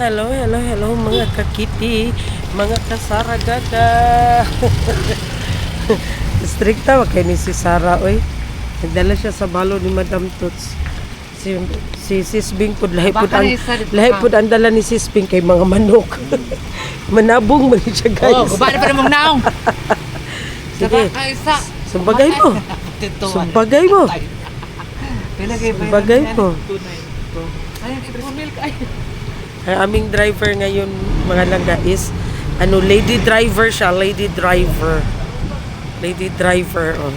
Hello, hello, hello mga kakiti, mga kasaragada. Strikta wag kay ni si Sara oy. Nagdala siya sa balo ni Madam Toots. Si Sis Bing pud lahi pud ang dala ni Sis Bing kay mga manok. Manabong man siya guys. Oh, guba na pa mong naong. Sige. Sumbagay mo. Sumbagay mo. Sumbagay mo. Ang aming driver ngayon mga langga is lady driver siya, lady driver oh.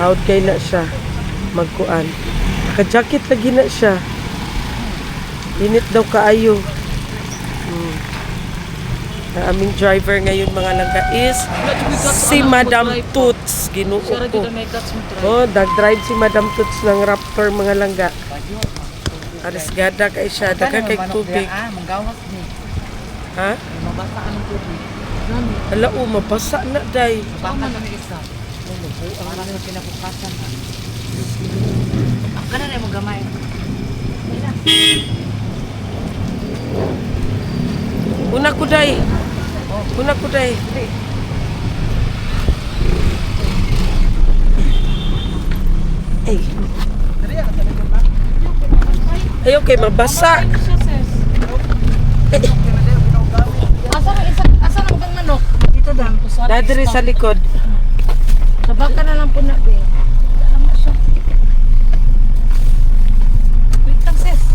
Out kay na siya magkuan, naka-jacket lagi na siya, init daw kaayo. Ang aming driver ngayon mga langga is si Madam Toots. Ginoo ko, oh, nag-drive si Madam Toots ng Raptor mga langga. Arisgada kay siya, daga kay tubig. Manggawas ni. Ha? Mabasa ang tubig. Ala o, mabasa na day. Baka na isa. Para sa pinapukasan. Kana na mo gamay. Una ko day. Una ko day. Ay. Ayaw kay mabasa. Asa na bang manok? Dito dam. Dadiri sa likod. Sabaka na lang po na be. Tama siya. Wait lang sis.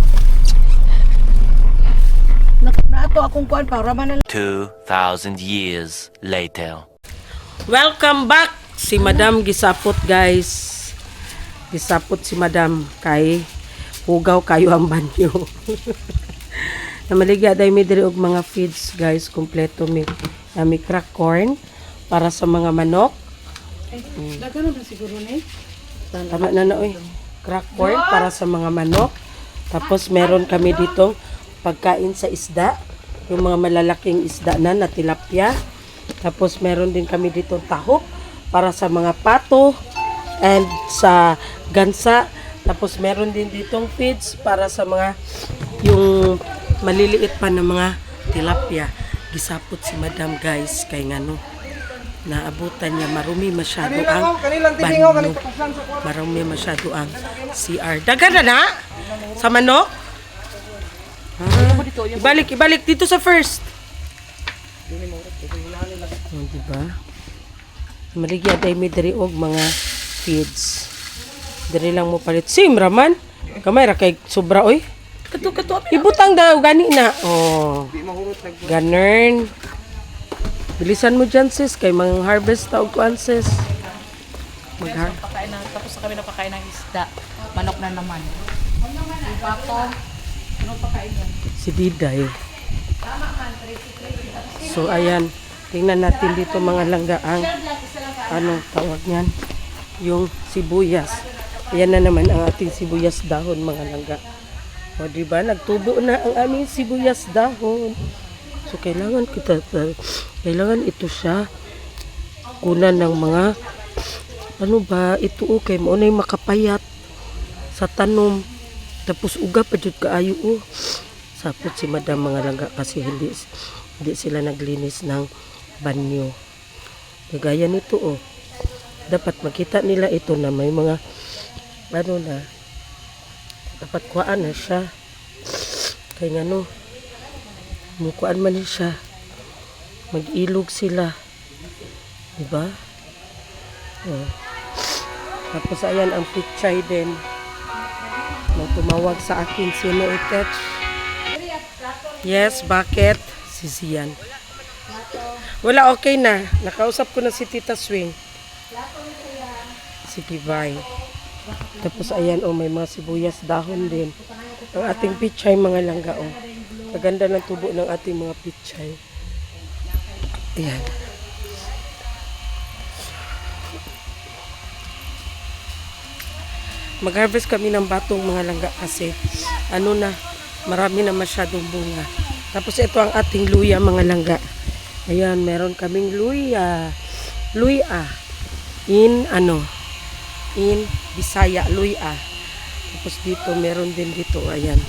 Na ato akong kuan para man na 2,000 years later. Welcome back. Si Madam gisapot guys. Gisapot si Madam kay hugaw kayo ang banyo. Namaligya dahil may diri og mga feeds guys, kompleto mi. May crack corn para sa mga manok. Dagano na siguro ni. Tama na na oy. Crack corn para sa mga manok. Tapos meron kami dito pagkain sa isda, yung mga malalaking isda na tilapia. Tapos meron din kami dito tahok para sa mga pato and sa gansa. Tapos meron din ditong feeds para sa mga yung maliliit pa na mga tilapia. Gisapot si Madam guys kay ngano naabutan niya, marumi masyado ang banyo. Marumi masyado ang CR. Daga na sa manok. Ibalik dito sa first. Oh, diba? Maligya day may dari og mga feeds. Dari lang mo palit. Sim raman. Kamay ra kay sobra oy. Kato. Ibutang daw gani na. Oh. Ganern. Bilisan mo dyan sis kay mga harvest ta og kuan sis. Pakain na tapos kami napakain ng isda. Manok na naman. Pato. Ano pakain yan? Si Diday. So ayan, tingnan natin dito mga langga ang anong tawag niyan, yung sibuyas. Ayan na naman ang ating sibuyas dahon mga langga. O diba, nagtubo na ang aming sibuyas dahon. So kailangan ito siya kunan ng mga ito okay mo na makapayat sa tanom. Tapos uga pa jud kaayo sapot si Madam mga langga kasi hindi sila naglinis ng banyo. Kagaya nito dapat makita nila ito na may mga dapat kuhaan na siya kaya mukuan man siya, mag-ilog sila, diba? Tapos ayan ang pichay din. Tumawag sa akin sino i-touch. Yes, bakit? Si Zian. Wala, okay na. Nakausap ko na si Tita Swing. Sige, bye. Tapos ayan may mga sibuyas dahon din. Ang ating pichay mga langga Kaganda ng tubo ng ating mga pichay. Ayan. Mag-harvest kami ng batong mga langga kasi marami na masyadong bunga. Tapos ito ang ating luya mga langga. Ayan, meron kaming luya. Luya. In Bisaya, luya. Tapos dito, meron din dito, ayan.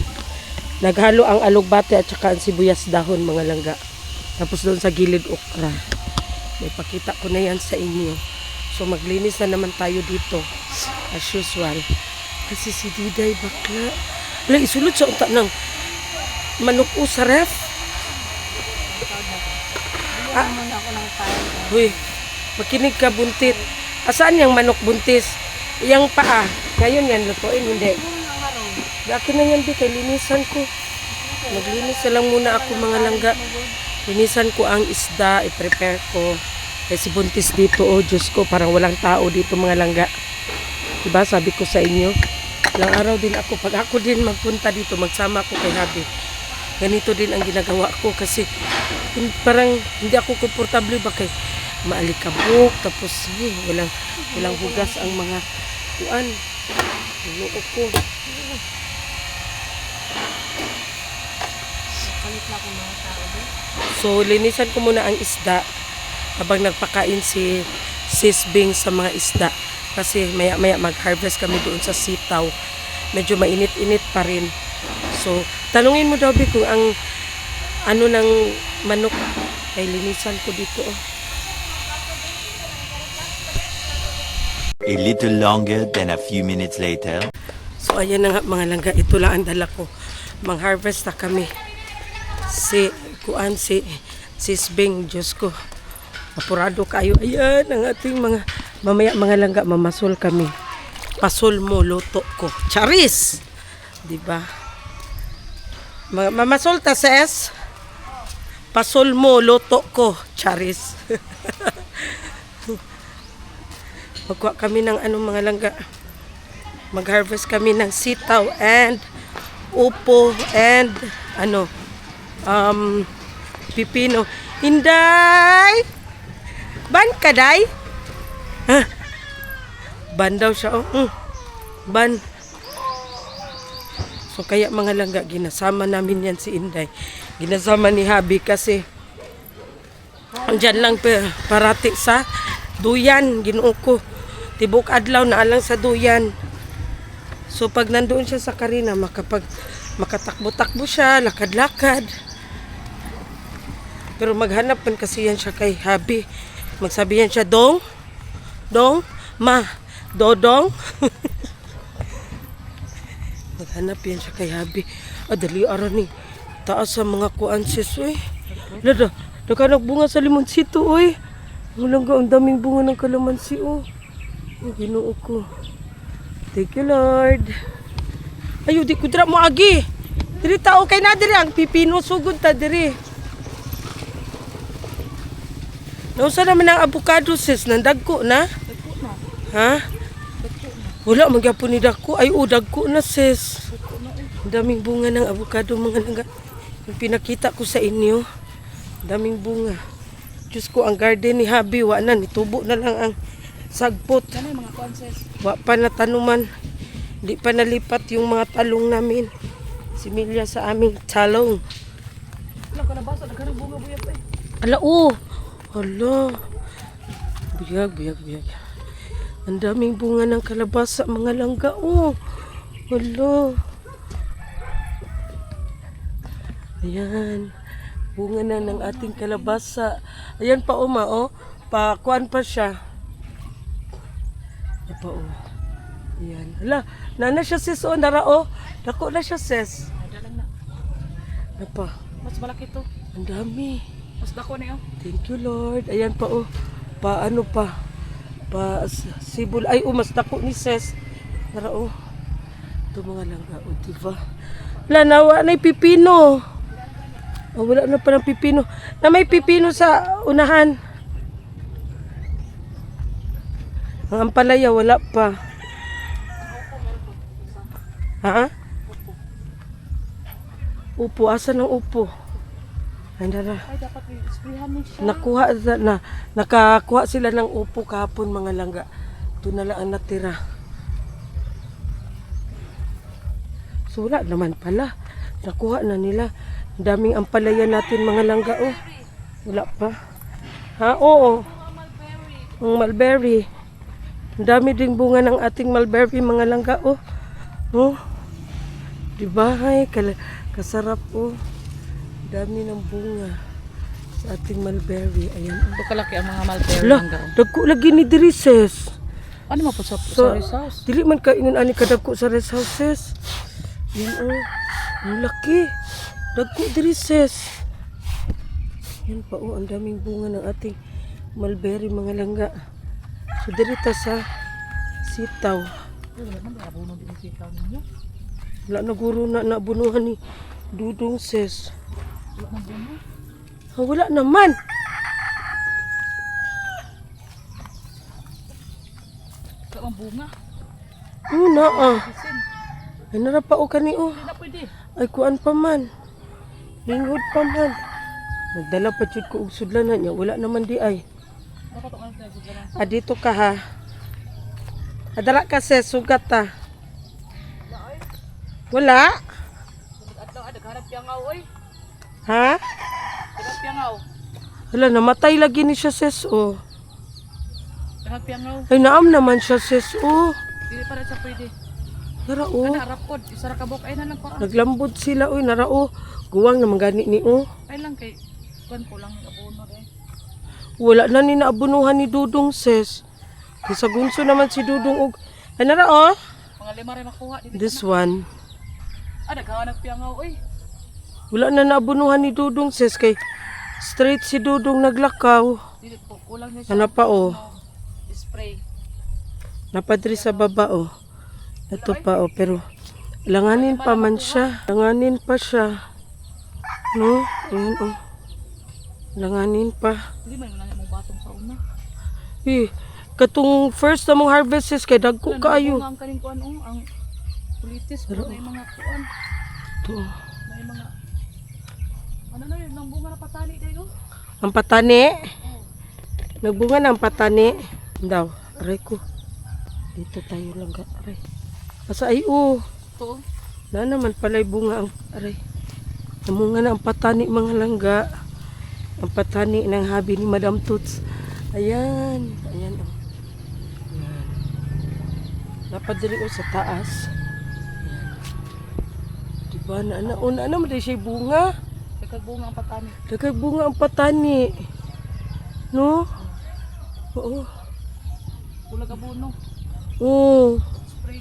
Naghalo ang alugbate at saka ang sibuyas dahon mga langga. Tapos doon sa gilid okra. May pakita ko na yan sa inyo. So maglinis na naman tayo dito as usual. Kasi si Diday bakla. Wala, isulod sa unta ng manok o sa ref. Huy, makinig ka buntit. Asaan yung manok buntis? Yang paa. Ngayon yan lutuin, hindi. Akin na yan, di, kay linisan ko. Maglinis na lang muna ako mga langga. Linisan ko ang isda, i-prepare ko. Kasi buntis dito, oh Diyos ko, parang walang tao dito mga langga. Diba, sabi ko sa inyo, ilang araw din ako, pag ako din magpunta dito, magsama ako kay Habi. Ganito din ang ginagawa ko kasi parang hindi ako komportable ba kay maalikabok, tapos walang hugas ang mga tuan. Loko ko. So, linisan ko muna ang isda habang nagpakain si Sis Bing sa mga isda. Kasi maya-maya mag-harvest kami doon sa sitaw. Medyo mainit-init pa rin. So, tanungin mo daw, Bi, kung ang ano ng manok ay linisan ko dito. Oh. A little longer than a few minutes later. So, ayan na nga mga langga. Ito lang ang dala ko. Mang-harvest na kami. Si Sis Bing, Diyos ko. Apurado kayo. Ayan ang ating mamaya mga langga, mamasol kami. Pasol mo, luto ko. Charis! Diba? Mamasol ta, Ses? Pasol mo, luto ko. Charis. Magkuha kami ng mga langga. Mag-harvest kami ng sitaw and upo and pipino. Inday! Ban ka, day? Ha? Ban daw siya, oh. Ban. So, kaya mga langga, ginasama namin yan si Inday. Ginasama ni Habi kasi andyan lang parati sa duyan, Ginoo ko. Tibok adlaw na alang sa duyan. So, pag nandoon siya sa Karina, makatakbo-takbo siya, lakad-lakad. Pero maghanap man kasi yan siya kay Habi. Magsabi yan siya, Dong, ma, Dodong. Maghanap yan siya kay Habi. Dali ara ni. Taas sa mga kuansis, uy. Lada, nakagbunga sa limonsito, uy. Ang daming bunga ng kalamansi, oh. Ginoo ko. Thank you, Lord. Ayo, di ko dira mo agi. Diri tao kay na diri ang pipino sugod ta diri. Nausa naman ang avocado, sis, nandagko na? Ha? Wala, magyapon ni dagko. Ay, dagko na, sis. Ang daming bunga ng avocado, mga langga. Yung pinakita ko sa inyo, daming bunga. Diyos ko, ang garden ni Habi, na, nitubo na lang ang sagpot. Ano yung mga conses? Wa pa na tanuman. Hindi pa nalipat yung mga talong namin. Similya sa aming talong. Wala ka nabasa, nagkarang bunga-buya pa eh. Ala, oh! Hala. Buyag. Ang daming bunga ng kalabasa, mga langga, oh. Hala. Ayan. Bunga na ng ating kalabasa. Ayan pa, Oma, oh. Pakuan pa siya. Ayan pa, oh. Ayan. Hala. Nana siya, sis, oh. Nara, oh. Dako na siya, sis. Ada lang na. Ayan pa. Mas malaki to. Ang dami. Mas dako na yun. Thank you, Lord. Ayan pa, oh. Sibol. Ay, mas dako ni sis. Nara, oh. Ito mga langga, oh, diba? Wala, nawa na yung pipino. Oh, wala na pa ng pipino. Na may pipino sa unahan. Ang ampalaya, wala pa. Ha? Upo, asan ang upo? Ay, nara. Ay, dapat i-sprayhan mo siya. Nakakuha sila ng upo kahapon, mga langga. Ito na lang ang natira. So, wala naman pala. Nakuha na nila. Ang daming ampalaya natin, mga langga, oh. Wala pa. Ha? Oo. Ang mulberry. Ang dami ding bunga ng ating mulberry, mga langga, oh. Oh. Diba? Ay, Kasarap oh. Dami ng bunga sa ating mulberry. Ayan. Ito kalaki ang mga mulberry Hala, langga. dagko lagi ni diri sis. Ano mo po sa So, rest house? dili man ka ingon ani kadagko sa rest houses. Yan oh. Ang laki. Dagko diri sis. Yan pa oh, ang daming bunga ng ating mulberry mga langga. So diri ta sa sitaw. Wala man abuno din sitaw ninyo. Wala na guro na nabunuhan ni Dudong sis. Wala man buno. Wala naman. Wala man bunga. Una ah. Isin. Ay nara pa o kani oh. Hindi na pwede. Ay kuan pa man. Linghod pa man. Nagdala pa jud ko og sudlanan niya. Wala naman di ay. Dapat ako ang tayo dyan. Ah, dito ka ha. Adala ka sis, sugat ta. Wala? At lang, naghanap piyangaw, oy. Ha? Naghanap piyangaw. Hala, namatay lagi ni siya sis oh. Naghanap piyangaw. Ay naam naman siya sis oh. Hindi pa rin siya pwede. Nara oh. Ano, harap ko. Isara ka buk. Ay na lang pa. Naglambot sila oy, nara oh. Guwang naman gani ni oh. Ay lang kay. Kuan ko lang abono eh. Wala na ni naabunuhan ni Dudong sis. Kaya sa gunso naman si Dudong og. Ay nara oh. Mga lima rin makuha. Dili This ka na. one. Naghanap piyangaw, oy. Wala na naabunuhan ni Dudong sis kay straight si Dudong naglakaw. Dili po. Kulang niya siya. Ano pa oh. Spray. Napadri sa baba oh. Ito pa oh pero langanin pa man siya. Langanin pa siya. No? Ayan oh. Langanin pa. Hindi man lang mong batong sa una. Eh, katong first na mong harvest sis kay dagko kaayo. Ang kaning kuan ang kulitis po na yung mga kuan. Ito. oh. Na yung mga ano na yun, nang bunga na patani kayo. Ang patani. Nagbunga na ang patani. Daw, aray ko. Dito tayo lang ga. Aray. Asa ay oh. Ito. Na naman pala'y bunga ang aray. Namunga na ang patani mga langga. Ang patani ng habi ni Madam Toots. Ayan. Ayan oh. Ayan. Napadali oh sa taas. Ayan. Diba na nauna naman din siya bunga. Nagkagbunga ang patani. Dagay bunga ang patani. No? Oo. Kulag abono. Oo. Spray.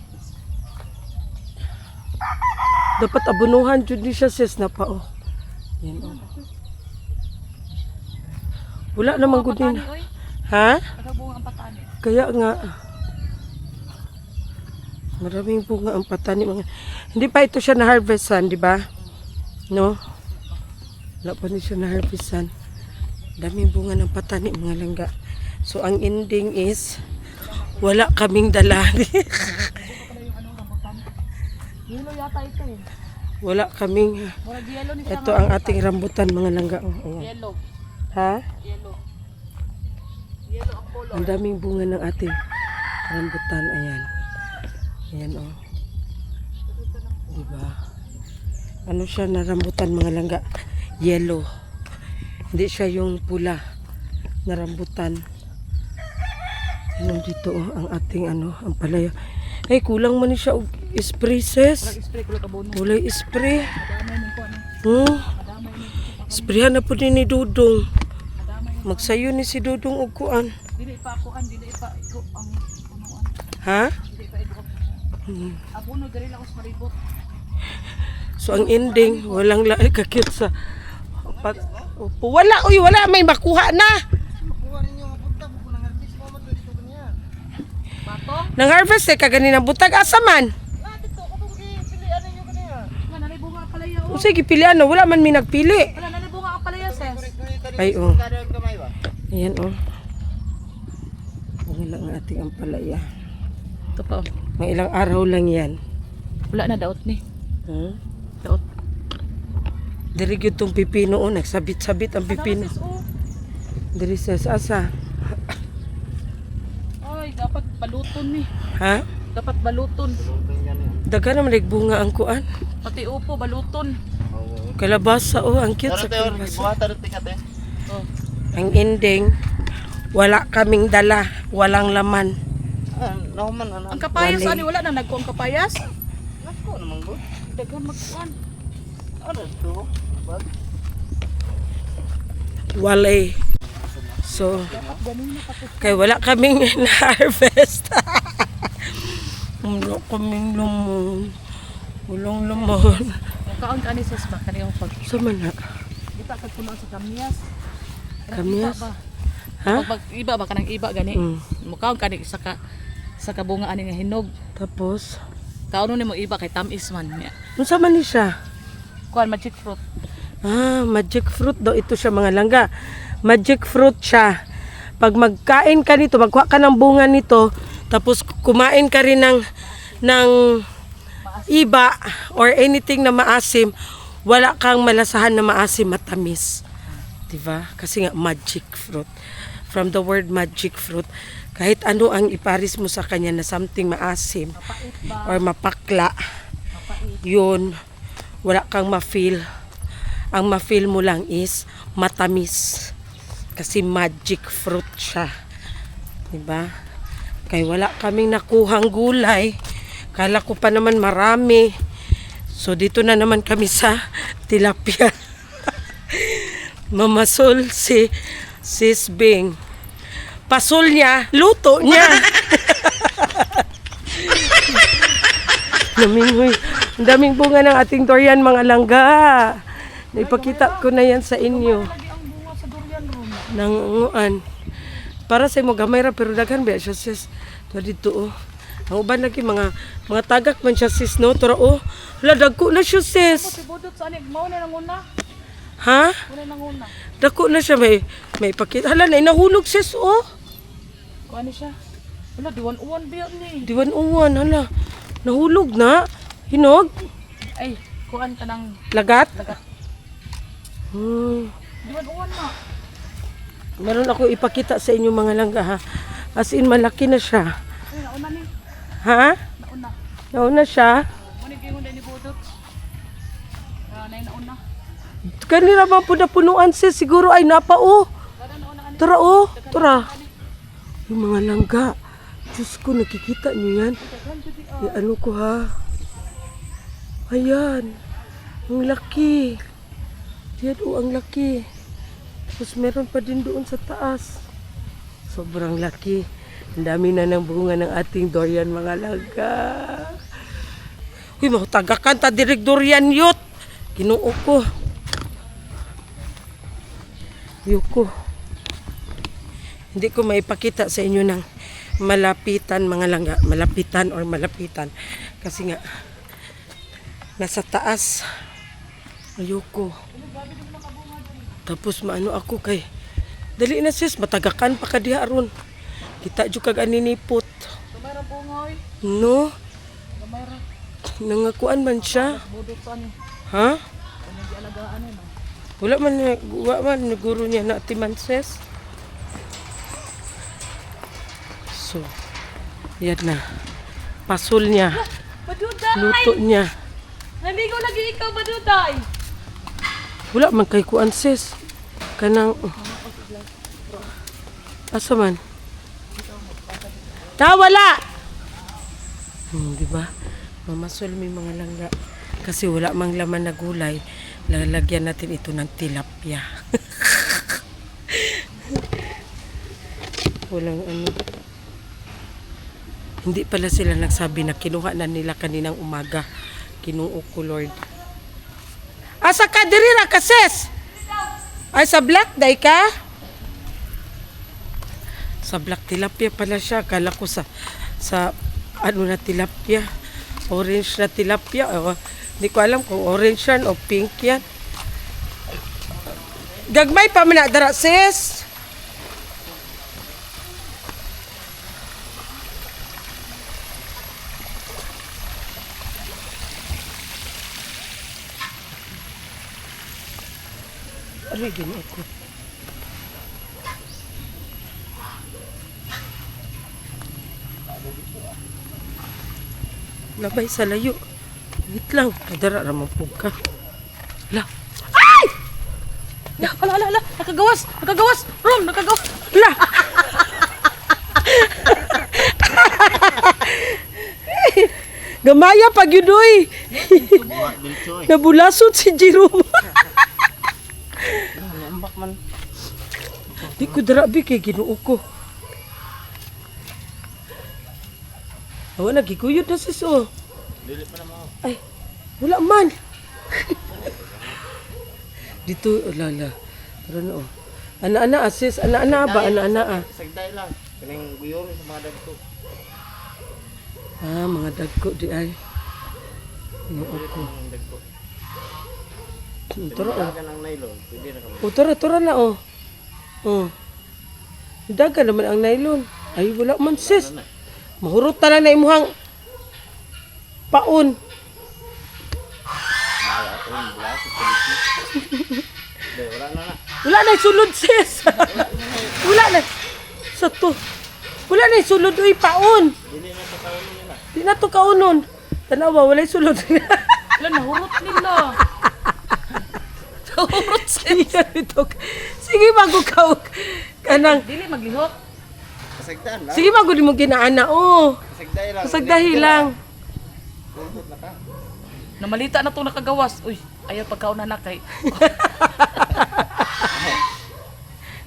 Dapat abunuhan jud ni siya sis na pa oh. Yan oh. Wala namang gud Patani, din. oy. Ha? Nagkagbunga ang patani. Kaya nga maraming bunga ang patani mga. Hindi pa ito siya na harvestan, di ba? No? Wala pa ni siya na harvestan. Daming bunga ng patani mga langga. So ang ending is wala kaming dala. Yelo yata ito eh. Wala kaming. Murag yelo ni siya. Ito ang ating rambutan mga langga. Oh, ayan. Yelo. Ha? Yelo. Yelo ang color. Ang daming bunga ng ating rambutan. Ayan. Ayan oh. Diba? Ano siya na rambutan mga langga? Yellow. Hindi siya yung pula na rambutan. Ano dito oh, ang ating ano, ang palaya. Ay, kulang man ni siya og spray sis. Murag spray kulag abono. Kulay spray. Madamay ng kuan. Hmm? Madamay ng Sprayan na po din ni Dudong. madamay ng Magsayo ni si Dudong og kuan. dili pa ako dili pa iko ang punuan. Ha? Dili pa iko. Abono diri lang ako sa maribot. So ang ending, walang lahi ka-cute sa Opo. Wala, uy, wala. May makuha na. Batong. Nang harvest eh, kaganinang butag. Asa man? Wala na bunga ang palaya. O sige, pilihan na. Wala man may nagpili. Wala na bunga ang palaya sis. Ay, oh. Ayan, oh. Bunga lang ang ating ampalaya. Ito pa. Mga ilang araw lang yan. Wala na daot ni. Hmm? Daot. Diri gyud tong pipino, oh. Nagsabit-sabit ang pipino. Diri sa asa. Ay, dapat baluton ni. Ha? Dapat baluton. Daga naman nagbunga ang kuan. Pati upo baluton. Kalabasa, oh. Ang cute sa kalabasa. Oh. Ang ending, wala kaming dala. Walang laman. Ang kapayas Wali. ani wala na nagko ang kapayas. Nagko naman go. Daghan magkuan. Wale. So, kay wala kaming na-harvest. Wala kaming lumon. Walang lumon. Kaon ka ni sis ba kaniyong pag Sa mana? kita kag puno sa kamyas. Kamyas? Iba ba? Ha? Pag iba ba kanang iba gani? Mm. Mukaon ka ni sa kabunga ani nga hinog. Tapos, Kaon ni mo iba kay tamis man. ano sa man ni siya? Kuan magic fruit. Magic fruit daw ito siya mga langga. Magic fruit siya. Pag magkain ka nito, magkuha ka ng bunga nito, tapos kumain ka rin ng iba or anything na maasim, wala kang malasahan na maasim, matamis. Diba? Kasi nga magic fruit. From the word magic fruit, kahit ano ang iparis mo sa kanya na something maasim or mapakla, yun, wala kang ma-feel. Ang ma-feel mo lang is matamis. Kasi magic fruit siya. Diba? Kaya wala kaming nakuhang gulay. Kala ko pa naman marami. So dito na naman kami sa tilapia. Mamasol si Sis Bing. Pasol niya, luto niya. Ang daming bunga ng ating durian mga langga. Ipakita ko na yan sa inyo. Nanguan. Para sa mo gamay ra pero daghan ba siya sis. To dito oh. Ang uban lagi mga tagak man siya sis no. Tara oh. Hala dagko na siya sis. Si budot sa ani mao na nanguna. Ha? Muna nanguna. Dagko na siya may pakita. Hala na nahulog sis oh. Kuan ni siya. Wala diwan-uwan biya ni. Diwan uwan hala. Nahulog na. Hinog. Ay, kuan ka ng Lagat. lagat. Diwan-uwan na. Meron ako ipakita sa inyo mga langga ha. As in malaki na siya. Ay, nauna ni. Ha? Nauna. Nauna siya. Muna kayo ni budot. Nauna. Kanina ba po punuan sis? Siguro ay napa oh. Kada nauna ani. Tara oh. Tara. Yung mga langga. Diyos ko, nakikita niyo yan? Ano ko ha? Ayan. Ang laki. Yan oh, ang laki. Tapos meron pa din doon sa taas. Sobrang laki. Ang dami na ng bunga ng ating durian mga langga. Uy, mahutagakan ta direk durian yut. Kinuo ko. Yuko. Hindi ko maipakita sa inyo ng malapitan mga langga. Malapitan or malapitan. Kasi nga, nasa taas. Ayoko. Tapos maano ako kay dali na sis matagakan pa ka diha aron kita jud kag aninipot Gamay ra bungoy. no Gamay ra nangakuan man siya budot sa ani. ha Ano di alagaan ni man. wala man ni guro niya na timan sis so yan na pasol niya Baduday. luto niya Namigo lagi ikaw baduday. wala man kay kuan sis kanang asa man wala di ba mamasol may mga langga kasi wala mang laman na gulay lalagyan natin ito ng tilapia walang ano hindi pala sila nagsabi na kinuha na nila kaninang umaga kinuo ko Lord. Asa ka diri ra ka sis? Ay sa black day ka? Sa black tilapia pala siya. Kala ko sa ano na tilapia. Orange na tilapia. Hindi ko alam kung orange yan o pink yan. Gagmay pa man na dara sis. Ari gini ako. Labay sa layo. Wait lang. Kadara ramang pugka. La. Ay! Ala. Nakagawas. Rom, nakagawas. La. Gamaya pag yun, oy. Buwa dito eh. Nabulasot si Jerome. Nambak man. Di ko darabi kay Ginoo ko. Awa na giguyod na sis oh. Dili pa naman. Ay, wala man. Dito, lala. Tara na oh. Ana-ana sis, ana-ana ba? Ana-ana Sagday lang. Kaning guyon sa mga dagko. mga dagko di ay. Noo ko. Ang dagko. Tara oh. Dagan ang nylon. Pwede na kamo. O, tara na oh. Oh. Daga naman ang nylon. Ay, wala man sis. Mahurot na lang na imuhang paon. Maya atong bulas sa kuliti. Dai ora na na. Wala na sulod sis. Wala na. Sa to. Wala na sulod uy paon. Dili na sa kaon nila. Di na to kaunon. Tanawa, wala sulod. Wala, nahurot nila. Nahurot siya. Sige magukaw. Kanang. Dili maglihok. Kasagdan lang. Sige magudi mo ginaana. Oh. Kasagday lang. Kasagdahi lang. Bulbot na ka. Namalita na itong nakagawas. Uy, ayaw pagkauna na kay.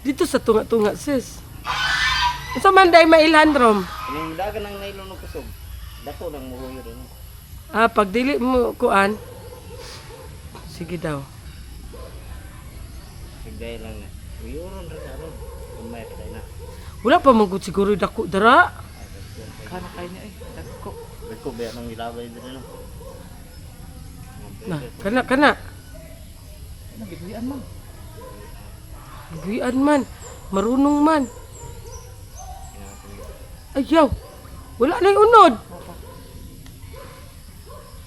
Dito sa tunga-tunga sis. Sa manday mailhan rom. Kaning dagan ang nylon og kusog. Dako nang muhuyo rin. Pag dili mo kuan. Sige daw. Sagday lang na. Guyoron ra aron. Umay pa na. Wala pa magud siguro dako dara. Kano kayo niya eh. Dagko. Dako ba nang ilabay diri no. Na, kana. Nagiguyan mo. Guyan man. Marunong man. Ayaw. Wala na yung unod.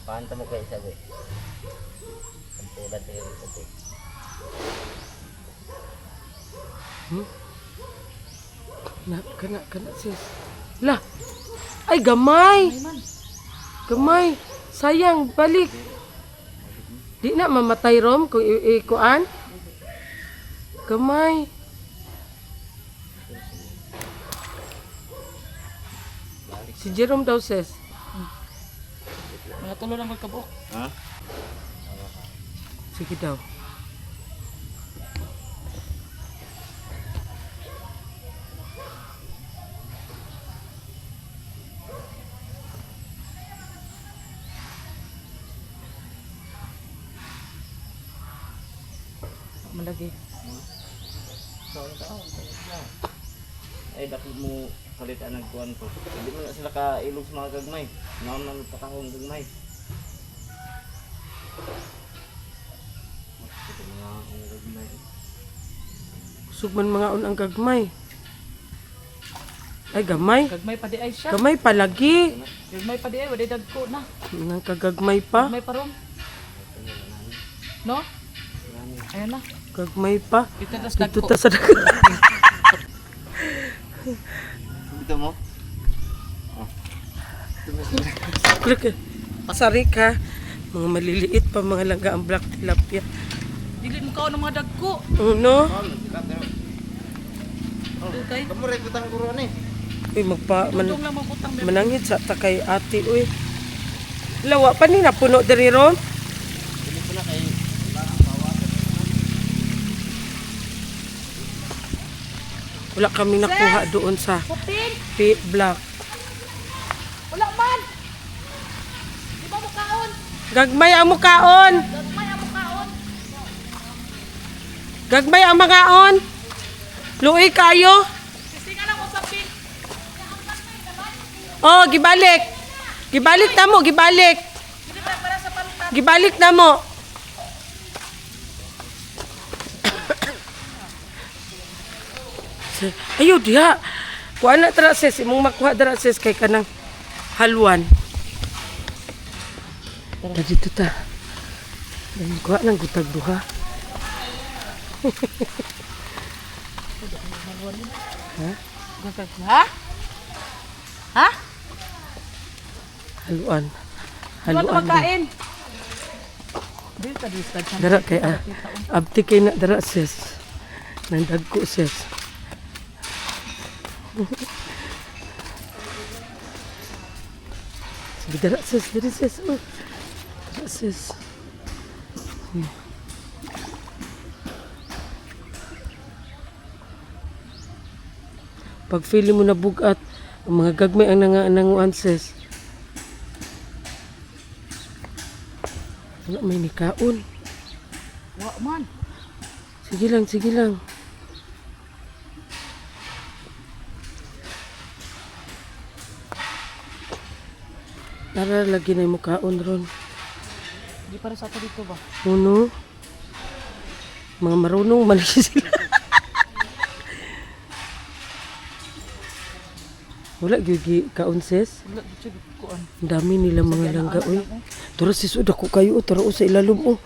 Paanta mo kay sabi. Kampulat diri sa Kana sis. Lah. Ay gamay. Gamay. Sayang balik. Di na mamatay rom kung kuan. Gamay. Si Jerome daw sis. Mga tulo lang magkabuok. Ha? Sige daw. Malagi. Ay dapat mo kalitan ang kuan ko. Hindi mo na sila kailog sa mga gagmay. Naon na nagpatahong gagmay. Ito mga ang gagmay. Kusog man mga unang gagmay. Ay gamay. Gagmay pa di ay siya. Gamay palagi. Gagmay pa di ay. Wala dagko na. Nang kagagmay pa. Gagmay pa ron. No? Ayan na. Gagmay pa. Ito tas Dito dagko. ta sa dagat. Ito mo? Look, pasarik ha. Mga maliliit pa mga langga ang black tilapia. Dili mo kao ng mga dagko. Ano? Okay. Kamu rin putang kuro ni. Uy, Tudong lang mabutang. manangit sa takay ate. Uy. Lawa pa ni napuno diri ron. Hindi ko na kay Wala kami nakuha doon sa Puting! pit black. Wala man! Di ba mo kaon? Gagmay ang mukaon. Gagmay ang kaon. Gagmay ang mangaon. Luoy kayo. Sisinga lang mo sa pin. Oh, gibalik. Gibalik na mo, gibalik. Hindi ba para sa palutan? Gibalik na mo. Ayo diha. Kuha na tara sis, imong makuha dara sis kay kanang halwan. Tara dito ta. Dahil kuha ng gutag duha. Ha? Ha? Haluan. Ano Haluan. magkain? Dili ta discard. Dara kay abti kay na dara sis. Nang dagko sis. Dara sis, diri sis. Oh. Dara sis. Pag feeling mo na bugat, ang mga gagmay ang nanguan sis. Wala may nikaon. Wa man. Sige lang, sige lang. Tara, lagi na yung mukhaon ron. Di para sa ato dito ba? Uno. Mga marunong mali sila. Wala gyud kaon sis. Wala dito kuan. Ang dami nila mga langga oy. Tara sis, dako kayo tara sa ilalom oh.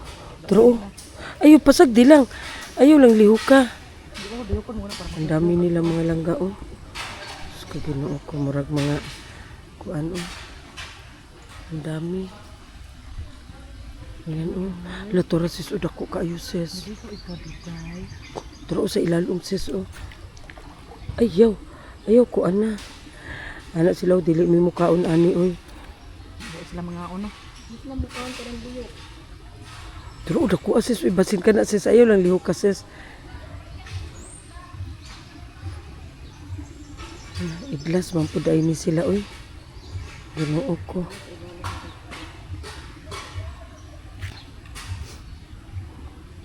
Tara oh. Ayo pasag di lang. Ayo lang liho ka. Di ko muna para. Ang dami nila mga langga oh. Sus Ginoo ko murag mga kuan oh. Ang dami. Ayan oh. La tara sis dako kayo sis. Di ko ipabigay. Tara sa ilalom sis oh. Ayaw. Ayaw ko ana. Anak sila dili mi mukaon ani oy. Di sila mga ano. Di sila mukaon karang buyo. Pero udah ko sis ibasin ka na sis ayaw lang liho ka sis. Iglas man pud ay ni sila oy. Ginoo ko.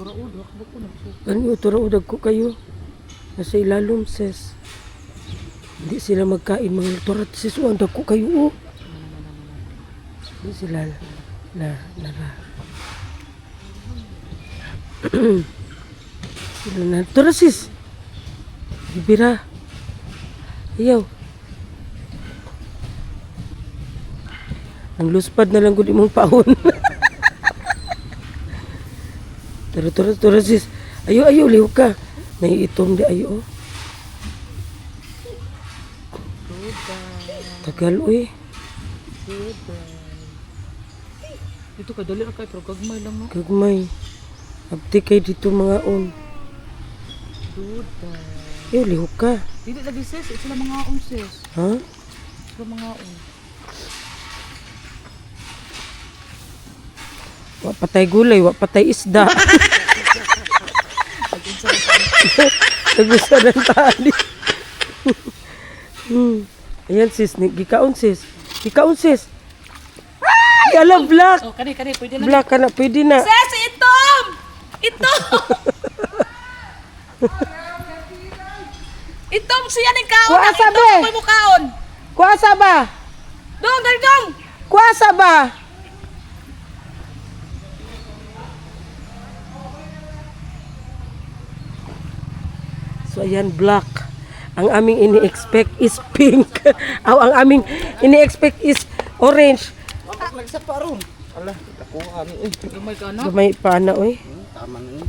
Tura udak buko na so. Ano tura udag ko kayo. Nasa ilalom sis. Hindi sila magkain mga turat sis o ang dako kayo oh. Hindi sila nara. Sila na turat sis. Bibira. Ayaw. Ang luspad na lang gud imong paon. Tara sis. Ayaw liho ka. Naiitom di ayo oh. Tagal uy. Dito ka dali ra kay pero gagmay lang no. Gagmay. Abdi kay dito mga on. Duda. Ayaw liho ka. Dili lagi sis, sila mga sis. Ha? Sila mga Wa patay gulay, wa patay isda. Nagusa ng tali. Ayan sis, gikaon sis. Gikaon sis. Ay, alam, black. Oh, kani pwede na. Black ka na, pwede na. Sis, itom! Itom! Itom siya ni kaon. Kuha sa be. Itom mo kaon. Kuasa ba? Dong, dong. Kuasa ba? So ayan, black. Ang aming ini-expect is pink. Aw, ang aming ini-expect is orange. Ala, ako ani eh. Gamay ka no? Gamay pa na, oy. Tama na.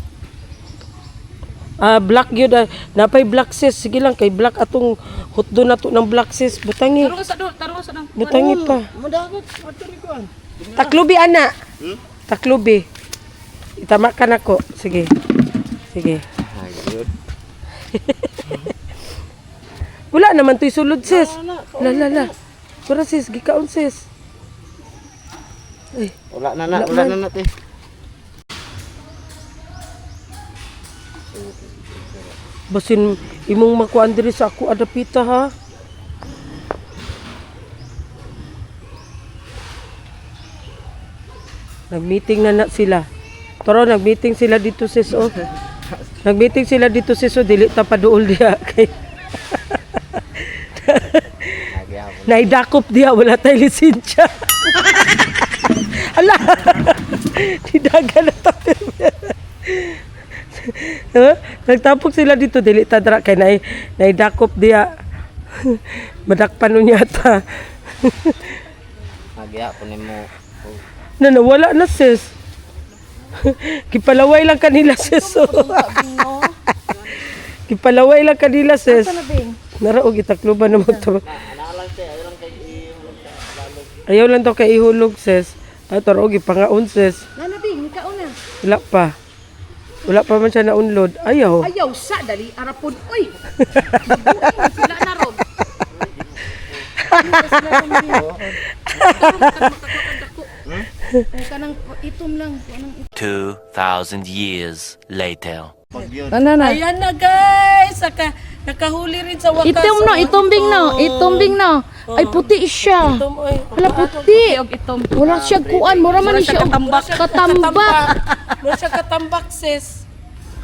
Black yun. Napay black sis. Sige lang, kay black atong hotdo na to ng black sis. Butangi. Taro sa dong. Butangi pa. Madagot, ato ni kuan. Taklubi, ana. Taklubi. Itama ka na ko. Sige. Sige. Ay, good. Wala naman to'y sulod sis. La. Pura sis, gikaon sis. Ay, Wala na Wala man. natin. basin imong makuan diri sa ako adapita ha. Nag-meeting na sila. Toro, nag-meeting sila dito sis oh. Nag-meeting sila dito sis oh, dili ta paduol diha kay. Naidakop diha wala tay lisensya. Ala. Didaga na ta. Nagtapok sila dito dili ta dra kay naidakop diha. Madakpan nun yata. Nagya po nimo. Nawala na sis. Kipalaway lang kanila sis. Oh. Kipalaway lang kanila sis. Naraog itakluban naman to. Ayaw lang to kay ihulog sis. Ato raog ipangaon sis. Nanabing, ikaw na. Wala pa. Wala pa man siya na-unload. Ayaw. Ayaw sa dali arapon. Uy. Sila na ron. Kanang itom lang. 2,000 years later. Pag yun, Ano na? Ayan na guys, nakahuli rin sa wakas. Itom no, itumbing no, itumbing no. Ay puti siya. Itom, oy. Wala puti. Wala siya kuan, mura man ni siya katambak. Mura siya katambak, sis.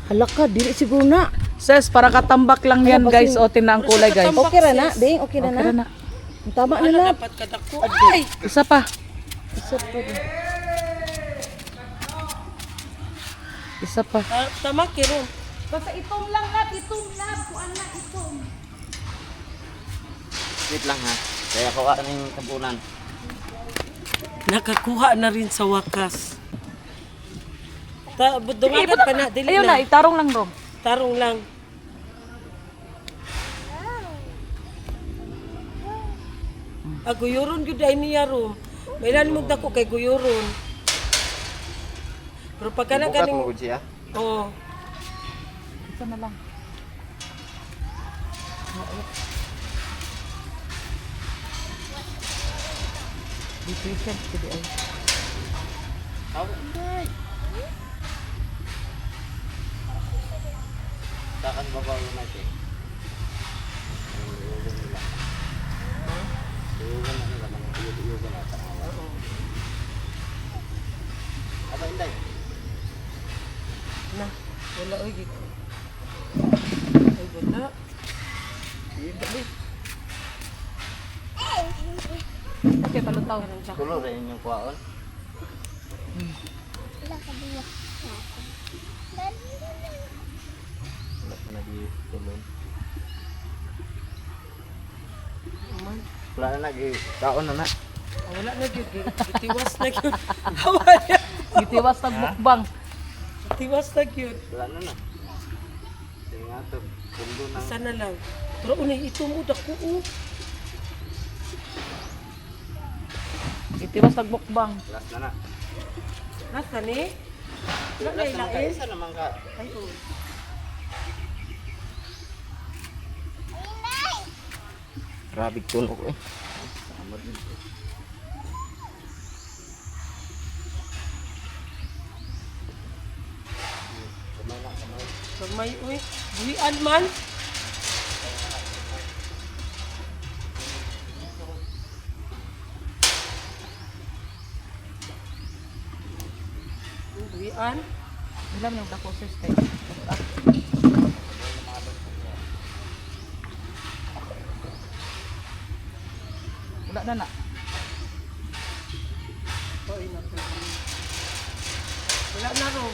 Hala ka, dili siguro na. Ses, para katambak lang yan guys. O, tina ang kulay guys. Okay ra na, ding, okay na Tara na. na. Tama Ano nila. dapat kadako? Ay! Isa pa. Isa pa. Tama, kiron. Basta itom lang na, itom na. Kuan na, itom. wait lang ha. Kaya kawa ng tabunan. Nakakuha na rin sa wakas. Dumagat pa na, dili Ayun na. na, itarong lang ro. Tarong lang. Guyuron gyud ay niya ro. Mailan mo dako kay guyuron. Pero pagka na Bukat ganing mo siya. oh, Isa na lang. Be patient, sige ay. Takan babaw natin. Iugan na nila. Iugan na. Aba, Inday. na wala oy gid. Ay wala. Okay, palutaw. Tulo rin yung kuwaon. Wala pa na di tulon. Wala na nag-taon na na. Wala na gyud. Gitiwas na gyud. Wala. Gitiwas nagbukbang. Gitiwas na gyud. Wala na na. Sige nga to. Pundo na. Isa na lang. Pero unay ito mo dako oh. Gitiwas nagbukbang. Last na na. Nasa ni? Wala na Last naman ka. ilain. Isa naman ka. Ay oh. Grabe tulog eh. Pagmay uy. Buhian man. Buhian. Ilam yung dako sis kay. Wala na na. Wala na ro.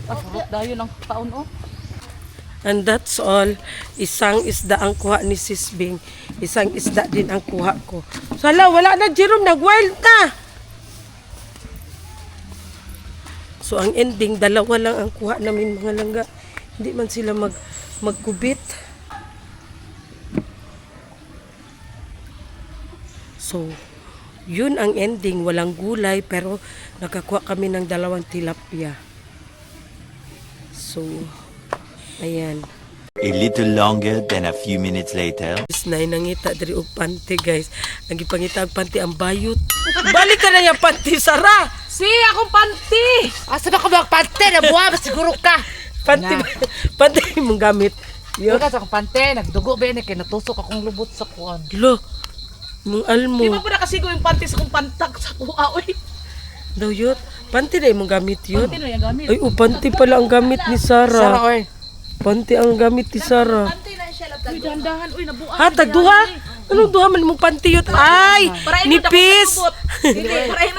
Surot dayo ng taon oh. And that's all. Isang isda ang kuha ni Sis Bing. Isang isda din ang kuha ko. Sala, wala na Jerome. Nag-wild na. So, ang ending, dalawa lang ang kuha namin mga langga. Hindi man sila magkubit. So, yun ang ending. Walang gulay, pero nakakuha kami ng 2 tilapia. So, ayan. A little longer than a few minutes later. Isnay nangita diri og panty guys. Ang ipangita og panty ang bayot. Balik ka na yung panty Sara. Si akong panty. Asa ba ko magpante na buwa ba siguro ka? Panty panty mong gamit. Yo. Yo ka sa akong panty, nagdugo ba ni kay natusok akong lubot sa kuan. Lo. Mong almo. Di ba po nakasigo yung panty sa akong pantak sa kuha oy. Daw yut. Panty na imong gamit yun. Panty na yung gamit. Ay, panty pala ang gamit ni Sara. Sara oy. Panty ang gamit ni Sara. Uy, dahan-dahan uy nabuang. Ha, tagduha? Anong duha man mong panty yut? Ay, nipis.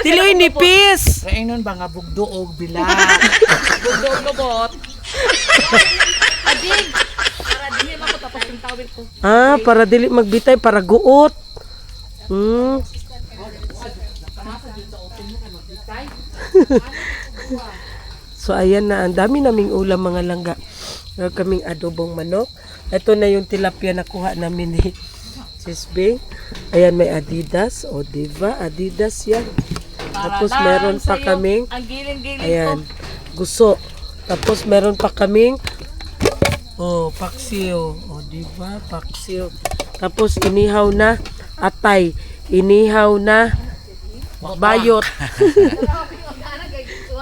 Diloy nipis. Kainon ba nga bugdoog bila. Bugdoog lubot. Adig. Para dili man ko tapos yung tawil ko. Ah, para dili magbitay, para guot. So ayan na, ang dami naming ulam mga langga. Meron kaming adobong manok. Ito na yung tilapia na kuha namin ni Sis Bing. Ayan, may Adidas. O, diba? Adidas yan. Tapos lang meron pa sa'yo. kaming, Ang giling-giling ayan, ko. guso. Tapos meron pa kaming, paksiw. Diba? Paksiw. Tapos inihaw na atay. Inihaw na bayot.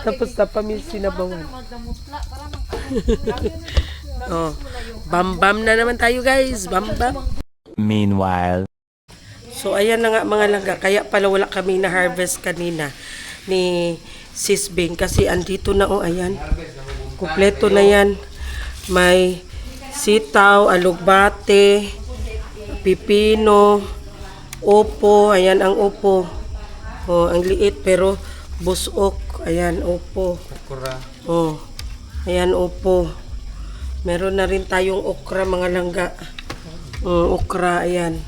Tapos tapamin sinabawan. Bam-bam na naman tayo guys. Bam-bam. Meanwhile. So ayan na nga mga langga. Kaya pala wala kami na harvest kanina ni Sis Bing. Kasi andito na ayan. Kumpleto na yan. May sitaw, alugbate, pipino, upo. Ayan ang upo. Ang liit pero busok. Ayan, upo. Ayan, upo. Meron na rin tayong okra mga langga. Okra, ayan.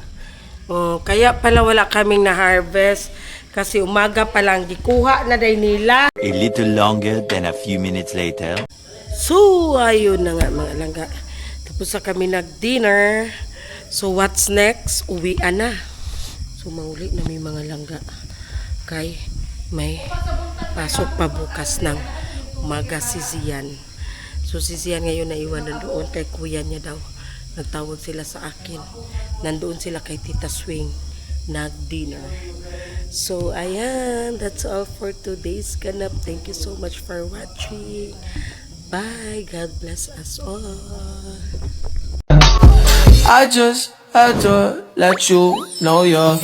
Kaya pala wala kaming na-harvest kasi umaga pa lang gikuha na day nila. A little longer than a few minutes later. So, ayun na nga mga langga. Tapos na kami nag-dinner. So, what's next? Uwian na. So, mauli na may mga langga. Kay may pasok pa bukas ng umaga si Zian. So, si Zian ngayon naiwan nandoon kay kuya niya daw. Nagtawag sila sa akin. Nandoon sila kay Tita Swing. Nag-dinner. So, ayan. That's all for today's ganap. Thank you so much for watching. Bye. God bless us all. I just had to let you know you're